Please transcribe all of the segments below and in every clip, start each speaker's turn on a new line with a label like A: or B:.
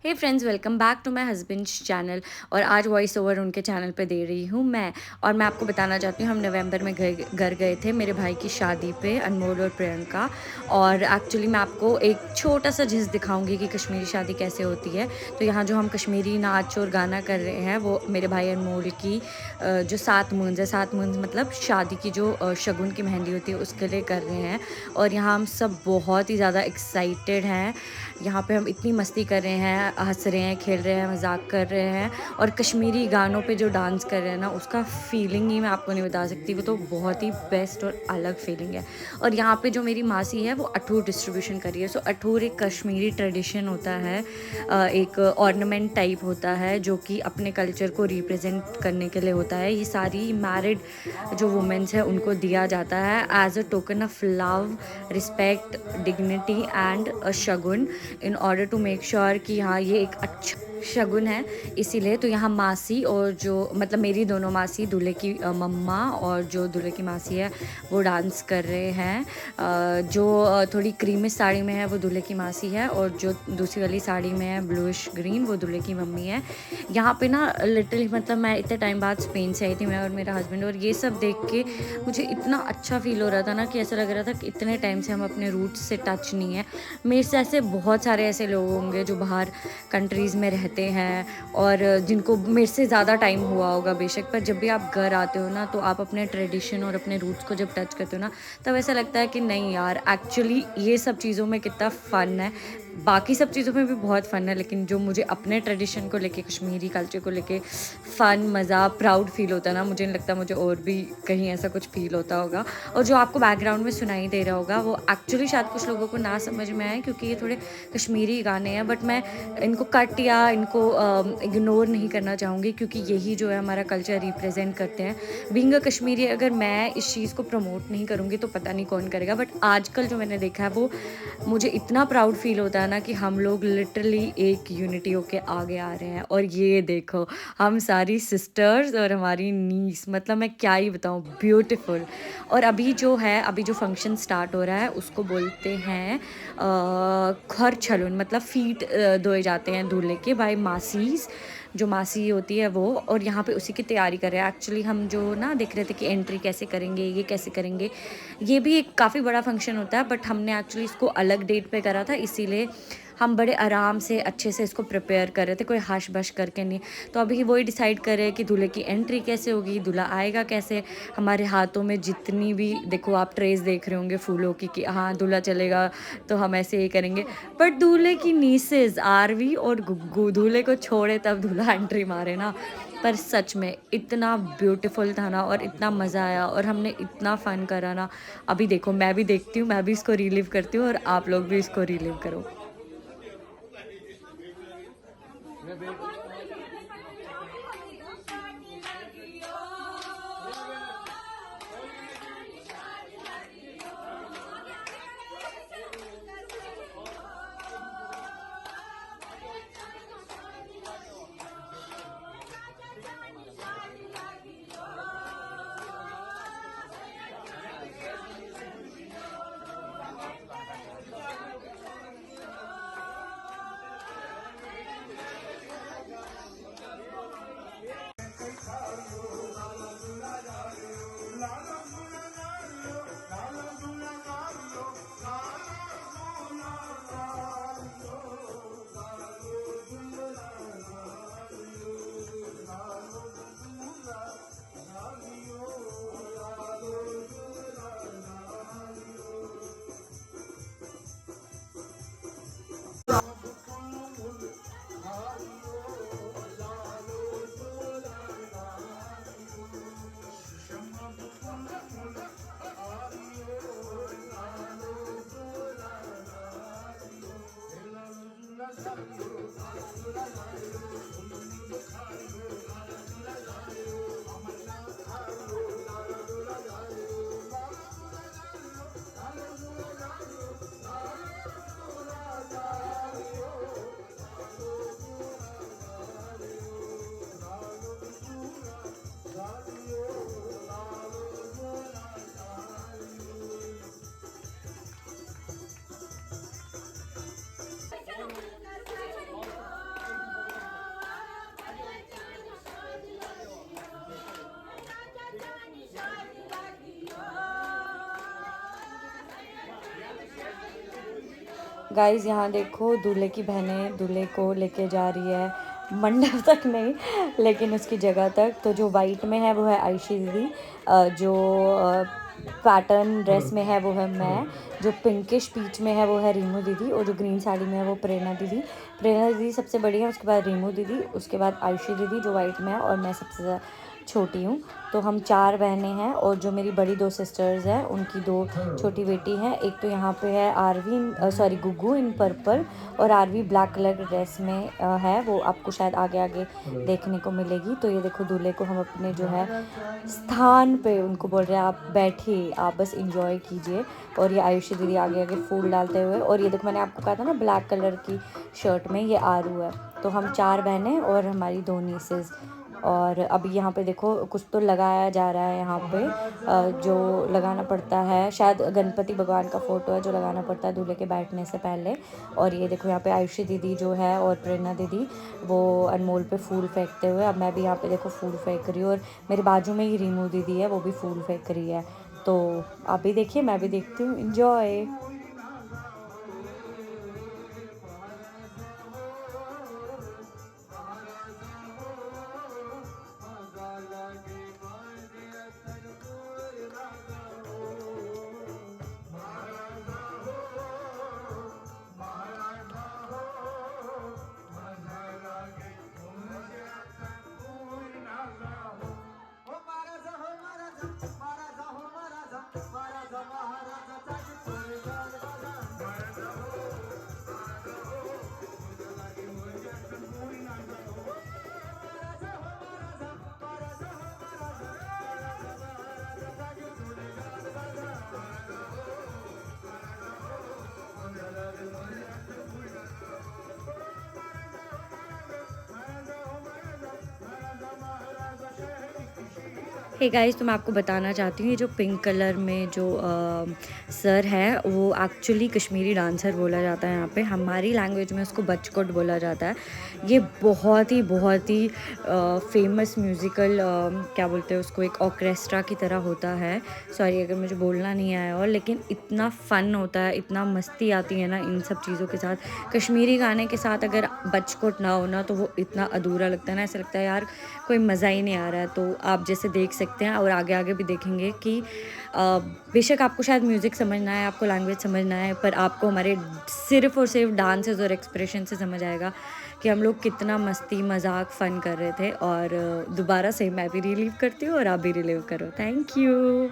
A: Hey friends, welcome back to my husband's channel. और आज voice over उनके channel पे दे रही हूँ मैं। और मैं आपको बताना चाहती हूँ, हम नवंबर में घर गए थे मेरे भाई की शादी पे, अनमोल और प्रियंका। और एक्चुअली मैं आपको एक छोटा सा झिस दिखाऊंगी कि कश्मीरी शादी कैसे होती है। तो यहाँ जो हम कश्मीरी नाच और गाना कर रहे हैं वो मेरे भाई अनमोल की जो 7 मूंज है, 7 मूंज मतलब शादी की जो शगुन की मेहंदी होती है उसके लिए कर रहे हैं। और यहाँ हम सब बहुत ही ज़्यादा एक्साइटेड हैं। यहाँ पे हम इतनी मस्ती कर रहे हैं, हंस रहे हैं, खेल रहे हैं, मजाक कर रहे हैं। और कश्मीरी गानों पे जो डांस कर रहे हैं ना, उसका फीलिंग ही मैं आपको नहीं बता सकती। वो तो बहुत ही बेस्ट और अलग फीलिंग है। और यहाँ पे जो मेरी मासी है वो अठूर डिस्ट्रीब्यूशन कर रही है। सो अठूर एक कश्मीरी ट्रेडिशन होता है, एक ऑर्नामेंट टाइप होता है जो कि अपने कल्चर को रिप्रेजेंट करने के लिए होता है। ये सारी मैरिड जो वुमेन्स है उनको दिया जाता है as a token of love, respect, dignity and a shagun, in order to make sure कि हाँ ये एक अच्छा शगुन है। इसीलिए तो यहाँ मासी और जो मतलब मेरी दोनों मासी, दूल्हे की मम्मा और जो दूल्हे की मासी है वो डांस कर रहे हैं। जो थोड़ी क्रीमी साड़ी में है वो दूल्हे की मासी है, और जो दूसरी वाली साड़ी में है ब्लूइश ग्रीन वो दूल्हे की मम्मी है। यहाँ पे ना लिटरली मतलब मैं इतने टाइम बाद स्पेन से आई थी, मैं और मेरा हस्बैंड, और ये सब देख के मुझे इतना अच्छा फील हो रहा था ना कि ऐसा लग रहा था कि इतने टाइम से हम अपने रूट्स से टच नहीं है। मेरे से ऐसे बहुत सारे ऐसे लोग होंगे जो बाहर कंट्रीज़ में रहते हैं और जिनको मेरे से ज़्यादा टाइम हुआ होगा बेशक, पर जब भी आप घर आते हो ना तो आप अपने ट्रेडिशन और अपने रूट्स को जब टच करते हो ना, तब ऐसा लगता है कि नहीं यार, एक्चुअली ये सब चीज़ों में कितना फ़न है। बाकी सब चीज़ों में भी बहुत फ़न है, लेकिन जो मुझे अपने ट्रेडिशन को लेके, कश्मीरी कल्चर को लेके फ़न, मज़ा, प्राउड फील होता है ना, मुझे नहीं लगता मुझे और भी कहीं ऐसा कुछ फील होता होगा। और जो आपको बैकग्राउंड में सुनाई दे रहा होगा वो एक्चुअली शायद कुछ लोगों को ना समझ में आए, क्योंकि ये थोड़े कश्मीरी गाने हैं, बट मैं इनको कट या इनको इग्नोर नहीं करना चाहूँगी, क्योंकि यही जो है हमारा कल्चर रिप्रेजेंट करते हैं। बीइंग अ कश्मीरी, अगर मैं इस चीज़ को प्रमोट नहीं करूँगी तो पता नहीं कौन करेगा। बट आजकल जो मैंने देखा है वो मुझे इतना प्राउड फील होता है ना कि हम लोग लिटरली एक यूनिटी होके आगे आ रहे हैं। और ये देखो, हम सारी सिस्टर्स और हमारी नीस, मतलब मैं क्या ही बताऊँ, ब्यूटीफुल। और अभी जो है, अभी जो फंक्शन स्टार्ट हो रहा है उसको बोलते हैं खर छलून, मतलब फीट धोए जाते हैं दूल्हे के बाय मासीज, जो मासी होती है वो। और यहाँ पे उसी की तैयारी कर रहे हैं। एक्चुअली हम जो ना देख रहे थे कि एंट्री कैसे करेंगे, ये कैसे करेंगे, ये भी एक काफ़ी बड़ा फंक्शन होता है, बट हमने एक्चुअली इसको अलग डेट पे करा था, इसीलिए हम बड़े आराम से अच्छे से इसको प्रिपेयर कर रहे थे, कोई हश बश करके नहीं। तो अभी वही डिसाइड कर रहे हैं कि दूल्हे की एंट्री कैसे होगी, दूल्हा आएगा कैसे। हमारे हाथों में जितनी भी, देखो आप ट्रेस देख रहे होंगे फूलों की कि हाँ दूल्हा चलेगा तो हम ऐसे ही करेंगे। बट दूल्हे की नीसेस आरवी और गुग्गू दूल्हे को छोड़े तब दूल्हा एंट्री मारे ना। पर सच में इतना ब्यूटीफुल था ना, और इतना मज़ा आया, और हमने इतना फ़न करा ना। अभी देखो, मैं भी देखती हूँ, मैं भी इसको रिलीव करती हूँ, और आप लोग भी इसको रिलीव करो। गाइस यहाँ देखो दूल्हे की बहनें दूल्हे को लेके जा रही है मंडप तक नहीं लेकिन उसकी जगह तक। तो जो वाइट में है वो है आयशी दीदी, जो पैटर्न ड्रेस में है वो है मैं, जो पिंकिश पीच में है वो है रीमू दीदी, और जो ग्रीन साड़ी में है वो प्रेरणा दीदी। प्रेरणा दीदी सबसे बड़ी है, उसके बाद रीमू दीदी, उसके बाद आयशी दीदी जो वाइट में है, और मैं सबसे छोटी हूँ। तो हम 4 बहनें हैं, और जो मेरी बड़ी 2 सिस्टर्स हैं उनकी 2 छोटी बेटी हैं। एक तो यहाँ पे है Aarvi, sorry Guggu in purple, और आरवी ब्लैक कलर के ड्रेस में है, वो आपको शायद आगे आगे देखने को मिलेगी। तो ये देखो दूल्हे को हम अपने जो है स्थान पे उनको बोल रहे हैं आप बैठिए, आप बस इंजॉय कीजिए। और ये आयुषी दीदी आगे आगे फूल डालते हुए, और ये देखो मैंने आपको कहा था ना ब्लैक कलर की शर्ट में ये आरू है। तो हम 4 बहनें और हमारी 2 नीसेस। और अभी यहाँ पे देखो कुछ तो लगाया जा रहा है यहाँ पे, जो लगाना पड़ता है, शायद गणपति भगवान का फ़ोटो है जो लगाना पड़ता है दूल्हे के बैठने से पहले। और ये देखो यहाँ पे आयुषी दीदी जो है और प्रेरणा दीदी वो अनमोल पे फूल फेंकते हुए। अब मैं भी यहाँ पे देखो फूल फेंक रही हूँ, और मेरे बाजू में ही रीमू दीदी है वो भी फूल फेंक रही है। तो आप भी देखिए, मैं भी देखती हूँ, इंजॉय। हे गाइस, तो मैं आपको बताना चाहती हूँ ये जो पिंक कलर में जो सर है वो एक्चुअली कश्मीरी डांसर बोला जाता है यहाँ पे, हमारी लैंग्वेज में उसको बचकोट बोला जाता है। ये बहुत ही फेमस म्यूज़िकल क्या बोलते हैं उसको, एक ऑर्केस्ट्रा की तरह होता है। सॉरी अगर मुझे बोलना नहीं आया, और लेकिन इतना फ़न होता है, इतना मस्ती आती है ना इन सब चीज़ों के साथ। कश्मीरी गाने के साथ अगर बचकोट ना हो ना तो वो इतना अधूरा लगता है ना, ऐसा लगता है यार कोई मज़ा ही नहीं आ रहा है। तो आप जैसे देख सकते हैं और आगे आगे भी देखेंगे कि बेशक आपको शायद म्यूज़िक समझना है, आपको लैंग्वेज समझना है, पर आपको हमारे सिर्फ़ और सिर्फ डांसेस और एक्सप्रेशन से समझ आएगा कि हम लोग कितना मस्ती मजाक फ़न कर रहे थे। और दोबारा से मैं भी रिलीव करती हूँ और आप भी रिलीव करो। Thank you.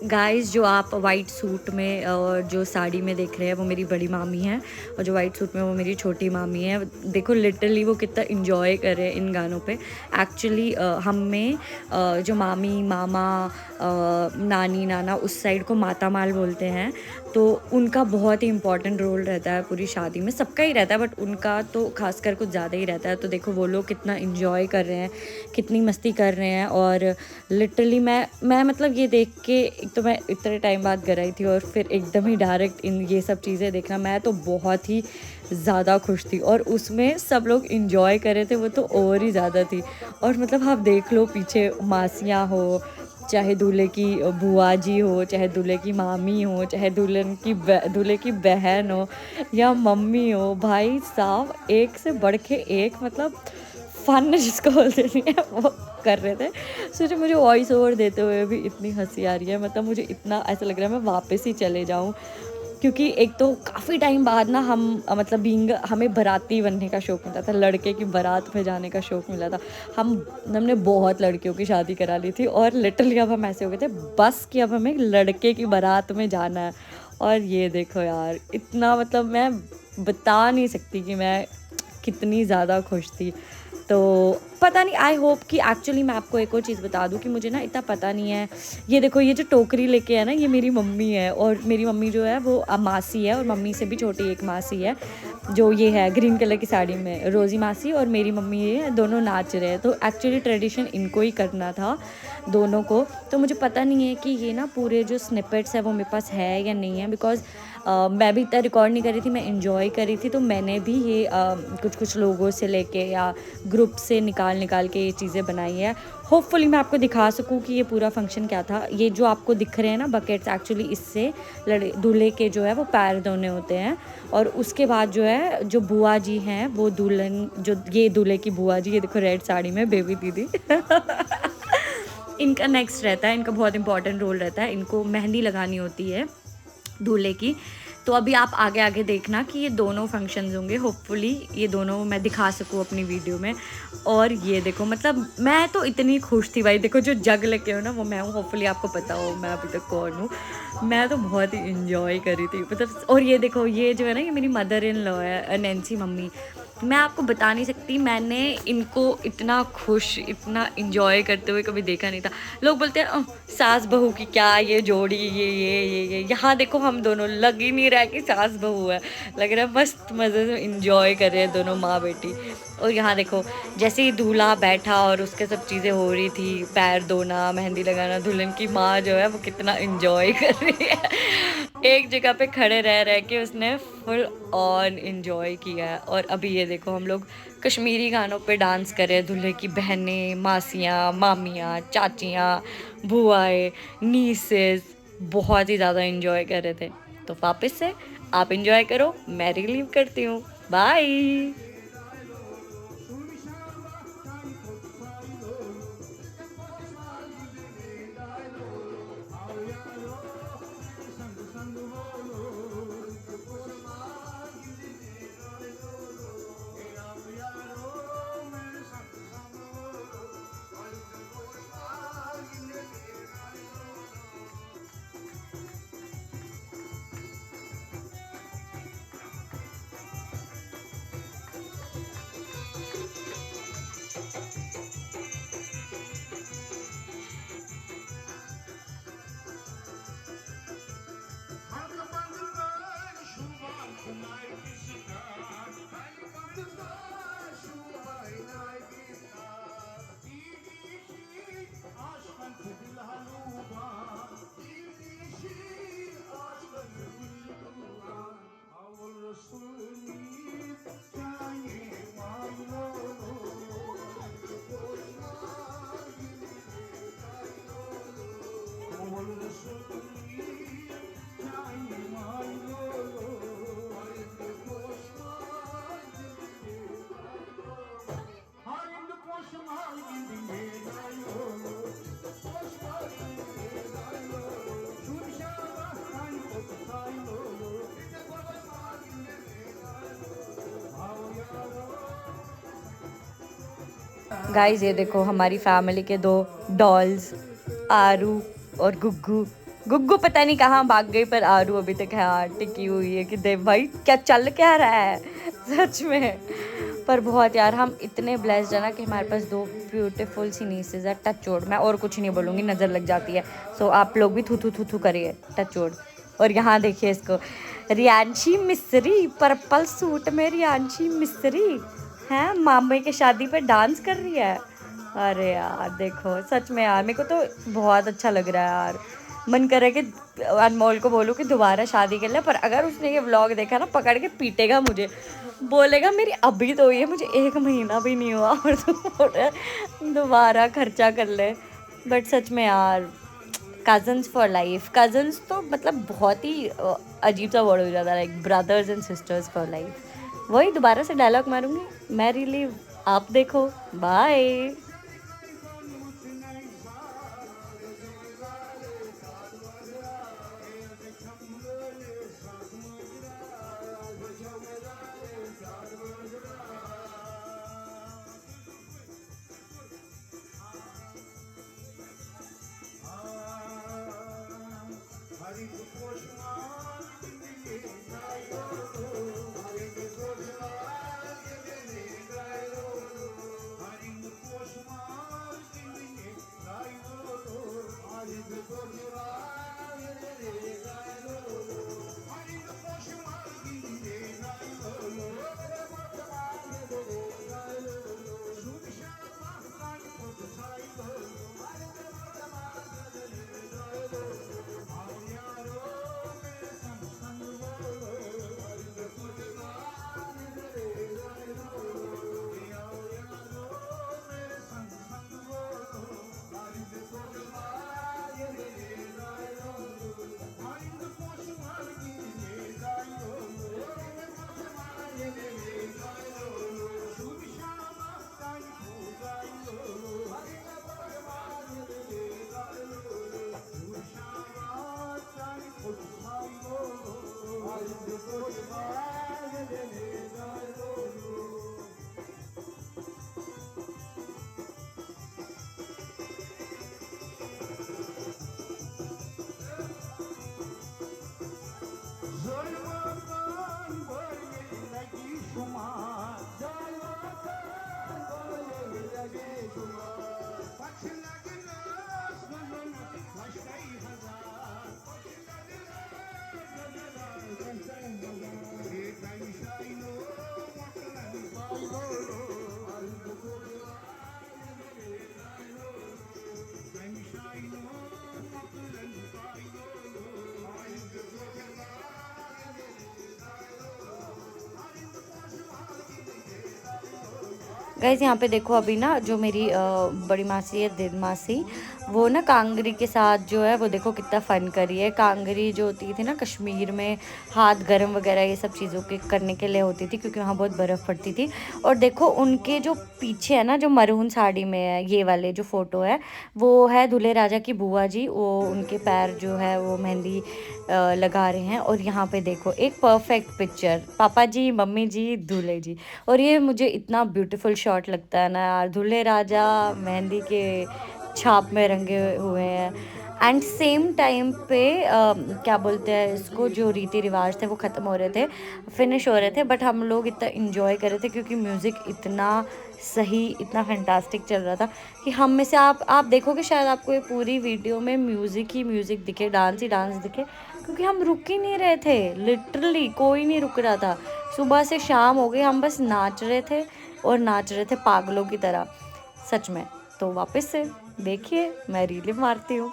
A: गाइस, जो आप वाइट सूट में और जो साड़ी में देख रहे हैं वो मेरी बड़ी मामी है, और जो वाइट सूट में वो मेरी छोटी मामी है। देखो लिटरली वो कितना इन्जॉय कर रहे हैं इन गानों पे। एक्चुअली हम में जो मामी मामा नानी नाना उस साइड को माता माल बोलते हैं, तो उनका बहुत ही इम्पॉर्टेंट रोल रहता है पूरी शादी में। सबका ही रहता है बट उनका तो खासकर कुछ ज़्यादा ही रहता है। तो देखो वो लोग कितना इन्जॉय कर रहे हैं, कितनी मस्ती कर रहे हैं। और लिटरली मैं मतलब ये देख के तो मैं इतने टाइम बाद घर आई थी और फिर एकदम ही डायरेक्ट इन ये सब चीज़ें देखना, मैं तो बहुत ही ज़्यादा खुश थी। और उसमें सब लोग इंजॉय कर रहे थे, वो तो और ही ज़्यादा थी। और मतलब आप देख लो पीछे मासियाँ हो, चाहे दूल्हे की बुआ जी हो, चाहे दूल्हे की मामी हो, चाहे दूल्हे की बहन हो या मम्मी हो, भाई साहब एक से बढ़ के एक, मतलब फन जिसको बोलते नहीं है वो कर रहे थे। सोचो मुझे वॉइस ओवर देते हुए भी इतनी हंसी आ रही है, मतलब मुझे इतना ऐसा लग रहा है मैं वापस ही चले जाऊं। क्योंकि एक तो काफ़ी टाइम बाद ना हम मतलब हमें बाराती बनने का शौक़ मिला था, लड़के की बारात में जाने का शौक़ मिला था। हमने बहुत लड़कियों की शादी करा ली थी और लिटरली अब हम ऐसे हो गए थे बस कि अब हमें लड़के की बारात में जाना है। और ये देखो यार, इतना मतलब मैं बता नहीं सकती कि मैं कितनी ज़्यादा खुश थी। तो पता नहीं, आई होप कि एक्चुअली मैं आपको एक और चीज़ बता दूं कि मुझे ना इतना पता नहीं है। ये देखो, ये जो टोकरी लेके है ना, ये मेरी मम्मी है। और मेरी मम्मी जो है वो मासी है, और मम्मी से भी छोटी एक मासी है जो ये है ग्रीन कलर की साड़ी में, रोज़ी मासी। और मेरी मम्मी ये दोनों नाच रहे हैं। तो एक्चुअली ट्रेडिशन इनको ही करना था दोनों को। तो मुझे पता नहीं है कि ये ना पूरे जो स्निपेट्स है वो मेरे पास है या नहीं है, बिकॉज़ मैं भी इतना रिकॉर्ड नहीं कर रही थी, मैं इंजॉय कर रही थी। तो मैंने भी ये कुछ लोगों से लेके या ग्रुप से निकाल के ये चीज़ें बनाई है। होपफुली मैं आपको दिखा सकूँ कि ये पूरा फंक्शन क्या था। ये जो आपको दिख रहे हैं ना बकेट्स, एक्चुअली इससे दूल्हे के जो है वो पैर धोने होते हैं। और उसके बाद जो है, जो बुआ जी हैं वो दुल्हन, जो ये दूल्हे की बुआ जी, ये देखो रेड साड़ी में बेबी दीदी इनका नेक्स्ट रहता है, इनका बहुत इंपॉर्टेंट रोल रहता है। इनको मेहंदी लगानी होती है दूल्हे की। तो अभी आप आगे आगे देखना कि ये दोनों फंक्शंस होंगे, होपफुली ये दोनों मैं दिखा सकूँ अपनी वीडियो में। और ये देखो, मतलब मैं तो इतनी खुश थी भाई। देखो जो जग लेके हो ना वो मैं हूँ, होपफुली आपको पता हो मैं अभी तक कौन हूँ। मैं तो बहुत ही इंजॉय करी थी मतलब। और ये देखो, ये जो है ना, ये मेरी मदर इन लॉ है, नैन्सी मम्मी। मैं आपको बता नहीं सकती, मैंने इनको इतना खुश, इतना इंजॉय करते हुए कभी देखा नहीं था। लोग बोलते हैं सास बहू की क्या ये जोड़ी, ये यहाँ देखो हम दोनों, लग ही नहीं रहा है कि सास बहू है, लग रहा है मस्त मज़े से इंजॉय कर रहे हैं दोनों माँ बेटी। और यहाँ देखो, जैसे ही दूल्हा बैठा और उसके सब चीज़ें हो रही थी, पैर धोना, मेहंदी लगाना, दुल्हन की माँ जो है वो कितना इंजॉय कर रही है। एक जगह पे खड़े रह के उसने फुल ऑन इंजॉय किया है। और अभी ये देखो, हम लोग कश्मीरी गानों पे डांस कर रहे हैं, दूल्हे की बहनें, मासियाँ, मामियाँ, चाचियाँ, बुआएं, नीसेस, बहुत ही ज़्यादा इंजॉय कर रहे थे। तो वापस से आप इंजॉय करो, मैं रिलीव करती हूँ। बाय। गाइस ये देखो, हमारी फैमिली के दो डॉल्स, आरू और गुग्गू। गुग्गू पता नहीं कहाँ भाग गई, पर आरू अभी तक है टिकी हुई है कि देव भाई क्या चल क्या रहा है सच में। पर बहुत यार, हम इतने ब्लेस्ड है ना कि हमारे पास दो ब्यूटीफुल सी नीसेस है। टच वुड, मैं और कुछ नहीं बोलूँगी, नज़र लग जाती है। सो आप लोग भी थू थू थू थू करिए, टच वुड। और यहाँ देखिए इसको, रियांशी मिस्री, पर्पल सूट में रियांशी मिस्री हैं, मामे की शादी पे डांस कर रही है। अरे यार देखो, सच में यार मेरे को तो बहुत अच्छा लग रहा है यार। मन कर रहा है कि अनमोल को बोलूँ कि दोबारा शादी कर ले, पर अगर उसने ये व्लॉग देखा ना पकड़ के पीटेगा मुझे, बोलेगा मेरी अभी तो हुई है, मुझे 1 महीना भी नहीं हुआ और तू बोल रहा है दोबारा खर्चा कर ले। बट सच में यार, कज़न्स फॉर लाइफ, कज़न्स तो मतलब बहुत ही अजीब सा वर्ड हो जाता है, like brothers and sisters for life. वही दोबारा से डायलॉग मारूंगी, मैं रिलीव, आप देखो, बाय। गाइस यहाँ पे देखो, अभी ना जो मेरी बड़ी मासी है, दिन मासी, वो ना कांगरी के साथ जो है वो देखो कितना फ़न करी है। कांगरी जो होती थी ना कश्मीर में, हाथ गर्म वगैरह ये सब चीज़ों के करने के लिए होती थी, क्योंकि वहाँ बहुत बर्फ़ पड़ती थी। और देखो उनके जो पीछे है ना, जो मरून साड़ी में है, ये वाले जो फ़ोटो है वो है दूल्हे राजा की बुआ जी। वो उनके पैर जो है वो मेहंदी लगा रहे हैं। और यहाँ पे देखो एक परफेक्ट पिक्चर, पापा जी, मम्मी जी, दूल्हे जी। और ये मुझे इतना ब्यूटीफुल शॉट लगता है ना यार, दूल्हे राजा मेहंदी के छाप में रंगे हुए हैं, एंड सेम टाइम पे क्या बोलते हैं इसको, जो रीति रिवाज थे वो ख़त्म हो रहे थे, फिनिश हो रहे थे, बट हम लोग इतना इंजॉय कर रहे थे क्योंकि म्यूज़िक इतना सही, इतना फैंटास्टिक चल रहा था कि हम में से आप देखोगे शायद आपको ये पूरी वीडियो में म्यूज़िक ही म्यूज़िक दिखे, डांस ही डांस दिखे, क्योंकि हम रुक ही नहीं रहे थे। लिटरली कोई नहीं रुक रहा था। सुबह से शाम हो गई, हम बस नाच रहे थे और नाच रहे थे पागलों की तरह, सच में। तो वापस से देखिए, मैं रील मारती हूँ।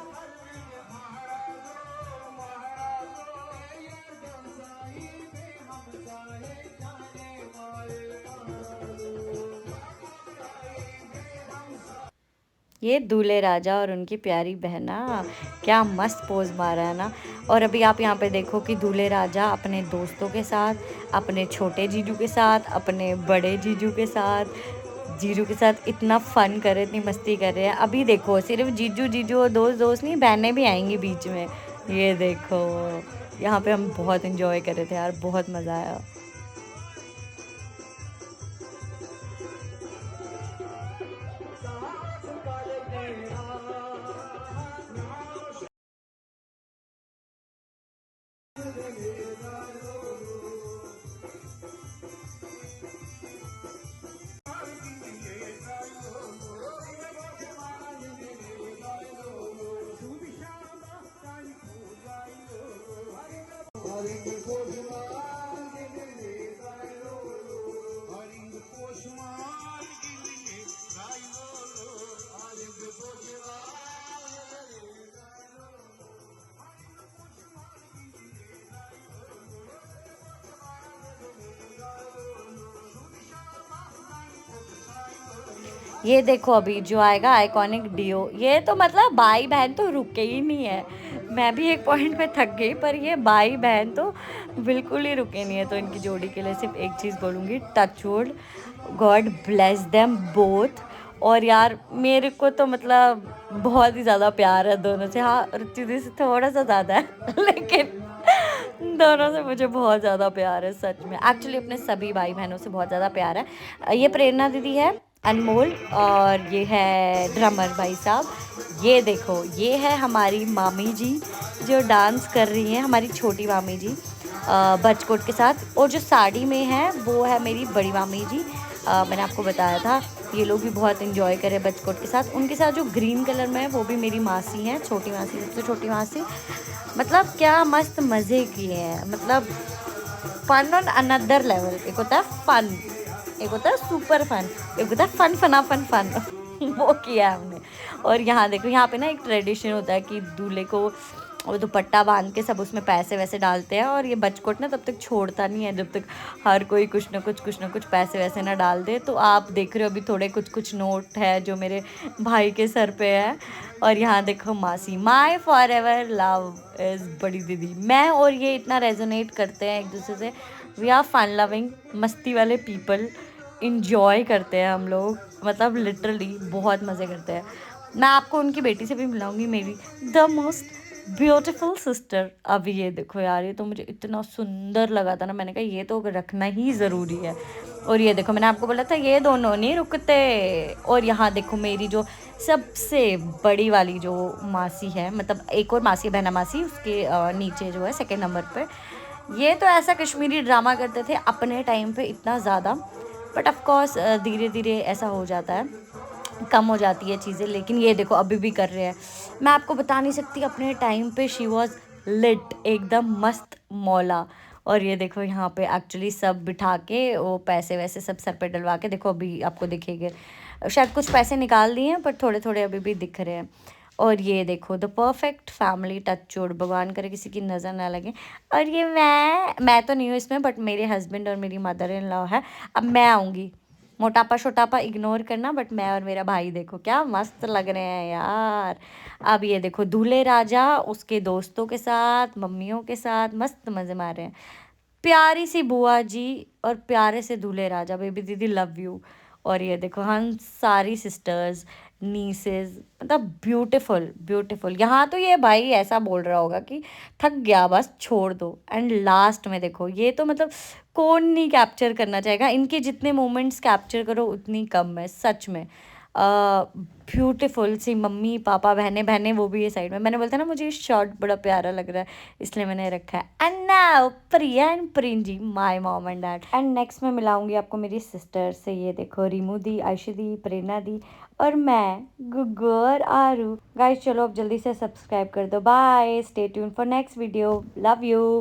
A: ये दूल्हे राजा और उनकी प्यारी बहना, क्या मस्त पोज मारा है ना। और अभी आप यहाँ पे देखो कि दूल्हे राजा अपने दोस्तों के साथ, अपने छोटे जीजू के साथ, अपने बड़े जीजू के साथ इतना फन कर रहे, इतनी मस्ती कर रहे हैं। अभी देखो सिर्फ जीजू जीजू और दोस्त दोस्त नहीं, बहनें भी आएंगी बीच में। ये देखो, यहाँ पे हम बहुत इंजॉय कर रहे थे यार, बहुत मज़ा आया। ये देखो अभी जो आएगा आइकॉनिक डियो, ये तो मतलब भाई बहन तो रुके ही नहीं है। मैं भी एक पॉइंट पे थक गई, पर ये भाई बहन तो बिल्कुल ही रुके नहीं है। तो इनकी जोड़ी के लिए सिर्फ एक चीज़ बोलूँगी, touch wood, God bless them both. और यार मेरे को तो मतलब बहुत ही ज़्यादा प्यार है दोनों से। हाँ, रुचि दी से थोड़ा सा ज़्यादा है लेकिन दोनों से मुझे बहुत ज़्यादा प्यार है सच में। एक्चुअली अपने सभी भाई बहनों से बहुत ज़्यादा प्यार है। ये प्रेरणा दीदी है, अनमोल, और ये है ड्रमर भाई साहब। ये देखो ये है हमारी मामी जी जो डांस कर रही हैं, हमारी छोटी मामी जी बचकोट के साथ। और जो साड़ी में है वो है मेरी बड़ी मामी जी। मैंने आपको बताया था, ये लोग भी बहुत इन्जॉय करे बचकोट के साथ। उनके साथ जो ग्रीन कलर में है वो भी मेरी मासी हैं, छोटी मासी, सबसे छोटी मासी। मतलब क्या मस्त मज़े किए हैं, मतलब फन ऑन अनदर लेवल। एक होता है फन, एक होता है सुपर फन, एक होता है फन फना फन फन वो किया है हमने। और यहाँ देखो, यहाँ पे ना एक ट्रेडिशन होता है कि दूल्हे को वो दुपट्टा बांध के सब उसमें पैसे वैसे डालते हैं। और ये बचकोट ना तब तक छोड़ता नहीं है जब तक हर कोई कुछ ना कुछ पैसे वैसे ना डाल दे। तो आप देख रहे हो अभी थोड़े कुछ नोट है जो मेरे भाई के सर पे है। और यहाँ देखो मासी, माई फॉर एवर लव इज़ बड़ी दीदी। मैं और ये इतना रेजोनेट करते हैं एक दूसरे से। वी आर फन लविंग, मस्ती वाले पीपल, इंजॉय करते हैं हम लोग, मतलब लिटरली बहुत मज़े करते हैं। मैं आपको उनकी बेटी से भी मिलाऊंगी, मेरी द मोस्ट ब्यूटीफुल सिस्टर। अभी ये देखो यार, ये तो मुझे इतना सुंदर लगा था ना, मैंने कहा ये तो रखना ही ज़रूरी है। और ये देखो मैंने आपको बोला था ये दोनों नहीं रुकते। और यहाँ देखो मेरी जो सबसे बड़ी वाली जो मासी है, मतलब एक और मासी है, बहना मासी, उसके नीचे जो है सेकंड नंबर पे। ये तो ऐसा कश्मीरी ड्रामा करते थे अपने टाइम पे इतना ज़्यादा, बट ऑफ कोर्स धीरे धीरे ऐसा हो जाता है, कम हो जाती है चीज़ें। लेकिन ये देखो अभी भी कर रहे हैं। मैं आपको बता नहीं सकती, अपने टाइम पे शी वॉज लिट, एकदम मस्त मौला। और ये देखो यहाँ पे एक्चुअली सब बिठा के वो पैसे वैसे सब सर पे डलवा के, देखो अभी आपको दिखेंगे, शायद कुछ पैसे निकाल दिए हैं पर थोड़े थोड़े अभी भी दिख रहे हैं। और ये देखो द परफेक्ट फैमिली टच जोड़, भगवान करे किसी की नज़र ना लगे। और ये मैं तो नहीं हूँ इसमें, बट मेरे हस्बैंड और मेरी मदर इन लॉ है। अब मैं आऊँगी, मोटापा शोटापा इग्नोर करना, बट मैं और मेरा भाई देखो क्या मस्त लग रहे हैं यार। अब ये देखो दूल्हे राजा उसके दोस्तों के साथ, मम्मियों के साथ मस्त मज़े मार रहे हैं। प्यारी सी बुआ जी और प्यारे से दूल्हे राजा, बेबी दीदी लव यू। और ये देखो हम सारी सिस्टर्स, नीसेस, मतलब ब्यूटीफुल ब्यूटीफुल। यहाँ तो ये भाई ऐसा बोल रहा होगा कि थक गया बस छोड़ दो। एंड लास्ट में देखो, ये तो मतलब कौन नहीं कैप्चर करना चाहेगा, इनके जितने मोमेंट्स कैप्चर करो उतनी कम है सच में। ब्यूटीफुल सी मम्मी पापा बहनें बहनें वो भी ये साइड में। मैंने बोलता ना मुझे ये शॉर्ट बड़ा प्यारा लग रहा है, इसलिए मैंने रखा है। And now Priya and Prinji, my mom and dad. And next में मिलाऊंगी आपको मेरी सिस्टर से। ये देखो रीमू दी, आयशी दी, प्रेरणा दी, और मैं गुग्गू और आरू। गाइस चलो अब जल्दी से सब्सक्राइब कर दो। Bye, stay tune for next video, love you.